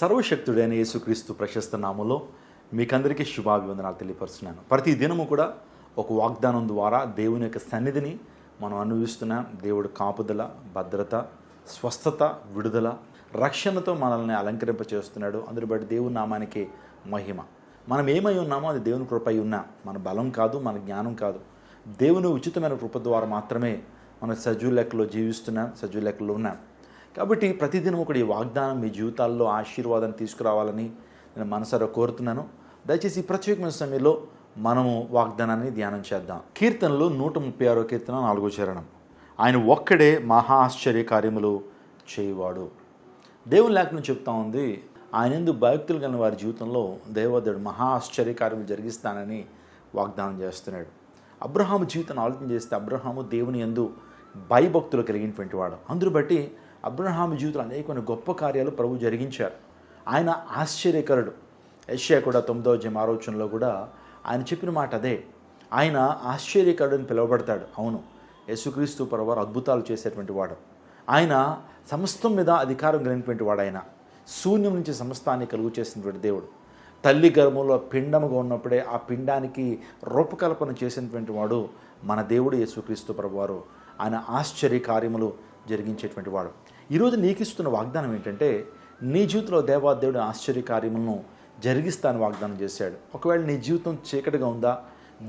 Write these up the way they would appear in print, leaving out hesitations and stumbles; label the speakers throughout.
Speaker 1: సర్వశక్తుడైన యేసుక్రీస్తు ప్రశస్త నామములో మీకందరికీ శుభాభివందనాలు తెలియపరుస్తున్నాను. ప్రతి దినము కూడా ఒక వాగ్దానం ద్వారా దేవుని యొక్క సన్నిధిని మనం అనుభవిస్తున్నాం. దేవుడు కాపుదల, భద్రత, స్వస్థత, విడుదల, రక్షణతో మనల్ని అలంకరింపచేస్తున్నాడు. అందుని బట్టి దేవుని నామానికి మహిమ. మనం ఏమై ఉన్నామో అది దేవుని కృపై ఉన్నాం. మన బలం కాదు, మన జ్ఞానం కాదు. దేవుని ఉచితమైన కృప ద్వారా మాత్రమే మనం సజీవ లెక్కలో జీవిస్తున్నాం, సజీవ లెక్కలో ఉన్నాం. కాబట్టి ప్రతిదినం ఒకటి ఈ వాగ్దానం మీ జీవితాల్లో ఆశీర్వాదాన్ని తీసుకురావాలని నేను మనసారా కోరుతున్నాను. దయచేసి ఈ ప్రత్యేకమైన సమయంలో మనము వాగ్దానాన్ని ధ్యానం చేద్దాం. కీర్తనలు 136 కీర్తన 4వ చరణం. ఆయన ఒక్కడే మహా ఆశ్చర్య కార్యములు చేయవాడు. దేవుని లేఖనం చెప్తా ఉంది, ఆయన యందు భక్తులు కలిగిన వారి జీవితంలో దేవదేవుడు మహా ఆశ్చర్య కార్యములు జరిగిస్తానని వాగ్దానం చేస్తున్నాడు. అబ్రహాము జీవితాన్ని ఆలోచన చేస్తే అబ్రహాము దేవుని యందు భయభక్తులు కలిగినటువంటి వాడు. అందును బట్టి అబ్రహాము జీవితంలో అనేక గొప్ప కార్యాలు ప్రభు జరిగించారు. ఆయన ఆశ్చర్యకరుడు. యెషయా కూడా 9వ కూడా ఆయన చెప్పిన మాట అదే. ఆయన ఆశ్చర్యకరుడు అని పిలువబడతాడు. అవును, యేసుక్రీస్తు ప్రభువారు అద్భుతాలు చేసేటువంటి వాడు. ఆయన సమస్తం మీద అధికారం కలిగినటువంటి వాడు. ఆయన శూన్యం నుంచి సమస్తాన్ని కలుగు చేసినటువంటి దేవుడు. తల్లి గర్భంలో పిండముగా ఉన్నప్పుడే ఆ పిండానికి రూపకల్పన చేసినటువంటి వాడు మన దేవుడు యేసుక్రీస్తు ప్రభువారు. ఆయన ఆశ్చర్య కార్యములు జరిగించేటువంటి వాడు. ఈరోజు నీకు ఇస్తున్న వాగ్దానం ఏంటంటే, నీ జీవితంలో దేవాదేవుడు ఆశ్చర్య కార్యములను జరిగిస్తాను వాగ్దానం చేశాడు. ఒకవేళ నీ జీవితం చీకటిగా ఉందా,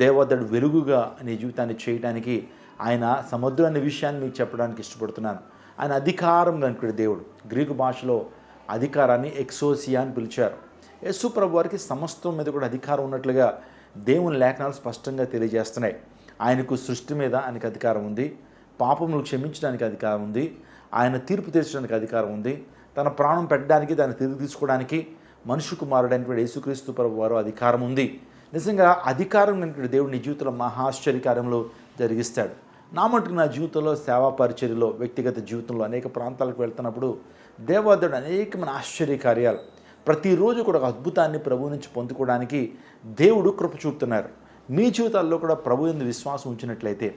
Speaker 1: దేవాదేవుడు వెలుగుగా నీ జీవితాన్ని చేయడానికి ఆయన సముద్రం అనే విషయాన్ని మీకు చెప్పడానికి ఇష్టపడుతున్నాను. ఆయన అధికారం కలిగిన దేవుడు. గ్రీకు భాషలో అధికారాన్ని ఎక్సోసియా అని పిలిచారు. యేసు ప్రభు వారికి సమస్తం మీద కూడా అధికారం ఉన్నట్లుగా దేవుని లేఖనాలు స్పష్టంగా తెలియజేస్తున్నాయి. ఆయనకు సృష్టి మీద ఆయనకు అధికారం ఉంది. పాపములు క్షమించడానికి అధికారం ఉంది. ఆయన తీర్పు తీర్చడానికి అధికారం ఉంది. తన ప్రాణం పెట్టడానికి, దాన్ని తిరిగి తీసుకోవడానికి మనుష్య కుమారుడైనటువంటి యేసుక్రీస్తు ప్రభు వారు అధికారం ఉంది. నిజంగా అధికారం కలిగిన దేవుడు నీ జీవితంలో మహాశ్చర్యకార్యములు జరిగిస్తాడు. నా మటుకు నా జీవితంలో సేవా పరిచర్యలో, వ్యక్తిగత జీవితంలో అనేక ప్రాంతాలకు వెళ్తున్నప్పుడు దేవాదేవుడు అనేకమైన ఆశ్చర్య కార్యాలు ప్రతిరోజు కూడా ఒక అద్భుతాన్ని ప్రభు నుంచి పొందుకోవడానికి దేవుడు కృప చూపుతున్నారు. మీ జీవితాల్లో కూడా ప్రభు యందు విశ్వాసం ఉంచినట్లయితే,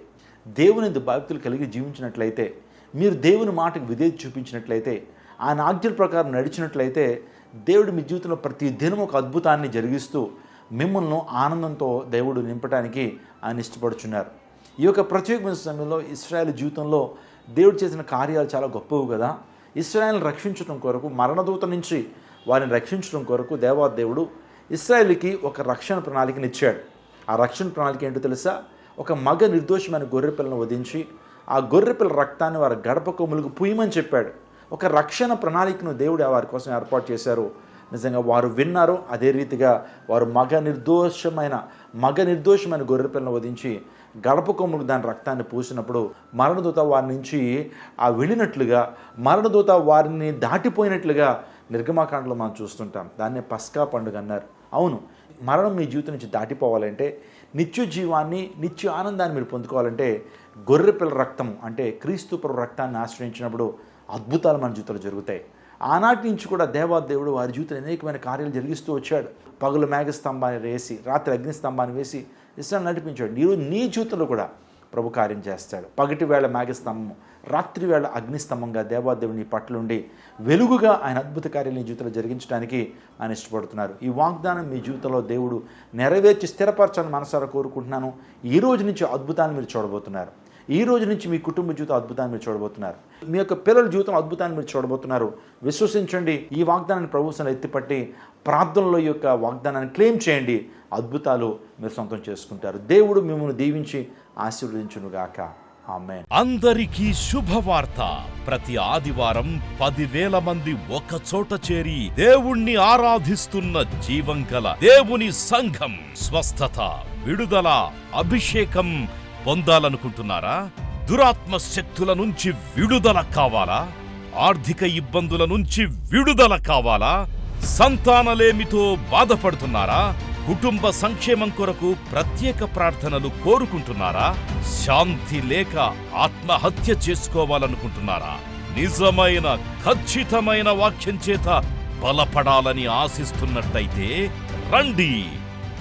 Speaker 1: దేవుని యందు భక్తులు కలిగి జీవించినట్లయితే, మీరు దేవుని మాటకు విధేయత చూపించినట్లయితే, ఆయన ఆజ్ఞల ప్రకారం నడిచినట్లయితే, దేవుడు మీ జీవితంలో ప్రతి దినం ఒక అద్భుతాన్ని జరిగిస్తూ మిమ్మల్ని ఆనందంతో దేవుడు నింపడానికి ఆయన ఇష్టపడుచున్నారు. ఈ యొక్క ప్రత్యేకమైన సమయంలో ఇశ్రాయేలు జీవితంలో దేవుడు చేసిన కార్యాలు చాలా గొప్పవి కదా. ఇశ్రాయేల్ని రక్షించడం కొరకు, మరణదూత నుంచి వారిని రక్షించడం కొరకు దేవాదేవుడు ఇశ్రాయేలుకి ఒక రక్షణ ప్రణాళికను ఇచ్చాడు. ఆ రక్షణ ప్రణాళిక ఏంటో తెలుసా? ఒక మగ నిర్దోషమైన గొర్రెపిల్లను వధించి ఆ గొర్రెపిల్ల రక్తాన్ని వారి గడప కొమ్ములకు పూయమని చెప్పాడు. ఒక రక్షణ ప్రణాళికను దేవుడు వారి కోసం ఏర్పాటు చేశారు. నిజంగా వారు విన్నారు. అదే రీతిగా వారు మగ నిర్దోషమైన గొర్రెపిల్లను వధించి గడప కొమ్ములకు దాని రక్తాన్ని పూసినప్పుడు మరణదూత వారి నుంచి వెళ్ళినట్లుగా, మరణదూత వారిని దాటిపోయినట్లుగా నిర్గమాకాండలో మనం చూస్తుంటాం. దాన్నే పస్కా పండుగ అన్నారు. అవును, మరణం మీ జీవితం నుంచి దాటిపోవాలంటే, నిత్య జీవాన్ని, నిత్య ఆనందాన్ని మీరు పొందుకోవాలంటే గొర్రెపిల్ల రక్తం అంటే క్రీస్తు ప్రభు రక్తాన్ని ఆశ్రయించినప్పుడు అద్భుతాలు మన జీవితంలో జరుగుతాయి. ఆనాటి నుంచి కూడా దేవాదేవుడు వారి జీవితంలో అనేకమైన కార్యాలు జరిగిస్తూ వచ్చాడు. పగలు మేఘస్తంభాన్ని వేసి, రాత్రి అగ్నిస్తంభాన్ని వేసి ఇస్రాయేలు నడిపించాడు. ఈరోజు నీ జీవితంలో కూడా ప్రభు కార్యం చేస్తాడు. పగటి వేళ మేఘస్తంభం, రాత్రి వేళ అగ్నిస్తంభంగా దేవాదేవుని పట్ల ఉండి వెలుగుగా ఆయన అద్భుత కార్యాలు నీ జీవితంలో జరిగించడానికి ఆయన ఇష్టపడుతున్నారు. ఈ వాగ్దానం మీ జీవితంలో దేవుడు నెరవేర్చి స్థిరపరచాలని మనసారా కోరుకుంటున్నాను. ఈ రోజు నుంచి అద్భుతాన్ని మీరు చూడబోతున్నారు. ఈ రోజు నుంచి మీ కుటుంబ జీవితం అద్భుతాన్ని మీరు చూడబోతున్నారు. మీ యొక్క పిల్లల జీవితం అద్భుతాన్ని మీరు చూడబోతున్నారు. విశ్వసించండి. ఈ వాగ్దానాన్ని ప్రభువుని ఎత్తిపట్టి ప్రార్థనలో ఈ యొక్క వాగ్దానాన్ని క్లెయిమ్ చేయండి. అద్భుతాలు మీరు సొంతం చేసుకుంటారు. దేవుడు మిమ్మల్ని దీవించి ఆశీర్వదించునుగాక. ఆమేన్.
Speaker 2: అందరికీ శుభవార్త. ప్రతి ఆదివారం 10,000 మంది ఒక చోట చేరి దేవుణ్ణి ఆరాధిస్తున్న జీవం గల దేవుని సంఘం. స్వస్థత, విడుదల, అభిషేకం పొందాలనుకుంటున్నారా? దురాత్మ శక్తుల నుంచి విడుదల కావాలా? ఆర్థిక ఇబ్బందుల నుంచి విడుదల కావాలా? సంతానలేమితో బాధపడుతున్నారా? కుటుంబ సంక్షేమం కొరకు ప్రత్యేక ప్రార్థనలు కోరుకుంటున్నారా? శాంతి లేక ఆత్మహత్య చేసుకోవాలనుకుంటున్నారా? నిజమైన ఖచ్చితమైన వాక్యం చేత బలపడాలని ఆశిస్తున్నట్టయితే రండి.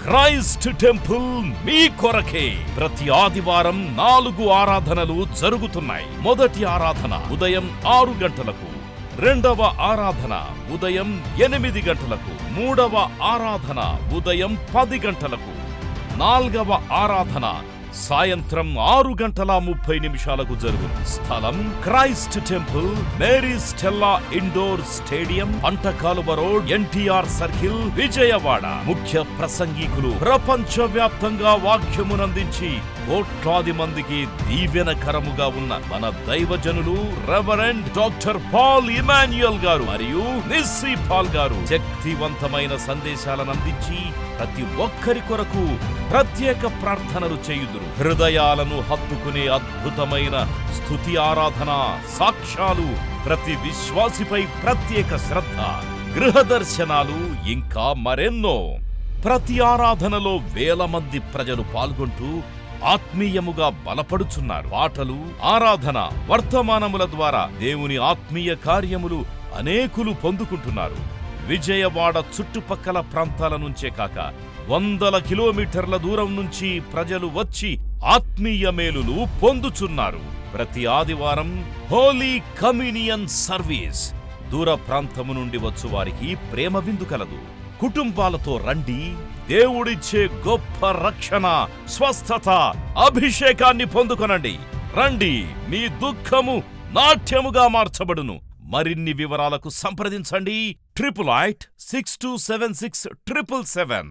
Speaker 2: క్రైస్ట్ టెంపుల్ మీ కొరకే. ప్రతి ఆదివారం 4 ఆరాధనలు జరుగుతున్నాయి. మొదటి ఆరాధన ఉదయం 6 గంటలకు, రెండవ ఆరాధన ఉదయం 8 గంటలకు, మూడవ ఆరాధన ఉదయం 10 గంటలకు, నాల్గవ ఆరాధన సాయంత్రం 6:30 జరుగును. స్థలం Christ temple, Mary Stella indoor stadium, Pantakaluva road, NTR circle, Vijayawada. ముఖ్య ప్రసంగికులు ప్రపంచవ్యాప్తంగా వాక్యమునందించి కోట్లాది మందికి దీవెనకరముగా ఉన్న మన దైవజనులు రెవరెండ్ డాక్టర్ పాల్ ఇమాన్యుయల్ గారు మరియు నిస్సీ పాల్ గారు శక్తివంతమైన సందేశాలను అందించి ప్రతి ఒక్కరి కొరకు ప్రత్యేక ప్రార్థనలు చేయుదురు. హృదయాలను హత్తుకునే అద్భుతమైన స్తుతి ఆరాధన సాక్ష్యాలు, ప్రతి విశ్వాసిపై ప్రత్యేక శ్రద్ధ, గృహ దర్శనాలు, ఇంకా మరెన్నో. ప్రతి ఆరాధనలో వేల మంది ప్రజలు పాల్గొంటూ ఆత్మీయముగా బలపడుచున్నారు. పాటలు, ఆరాధన, వర్తమానముల ద్వారా దేవుని ఆత్మీయ కార్యములు అనేకులు పొందుకుంటున్నారు. విజయవాడ చుట్టుపక్కల ప్రాంతాల నుంచే కాక వందల కిలోమీటర్ల దూరం నుంచి ప్రజలు వచ్చి ఆత్మీయ మేలులు పొందుచున్నారు. ప్రతి ఆదివారం హోలీ కమ్యూనియన్ సర్వీస్. దూర ప్రాంతము నుండి వచ్చు వారికి ప్రేమ విందు కలదు. కుటుంబాలతో రండి. దేవుడిచ్చే గొప్ప రక్షణ, స్వస్థత, అభిషేకాన్ని పొందుకొనండి. రండి, మీ దుఃఖము నాట్యముగా మార్చబడును. మరిన్ని వివరాలకు సంప్రదించండి 88 6276 777.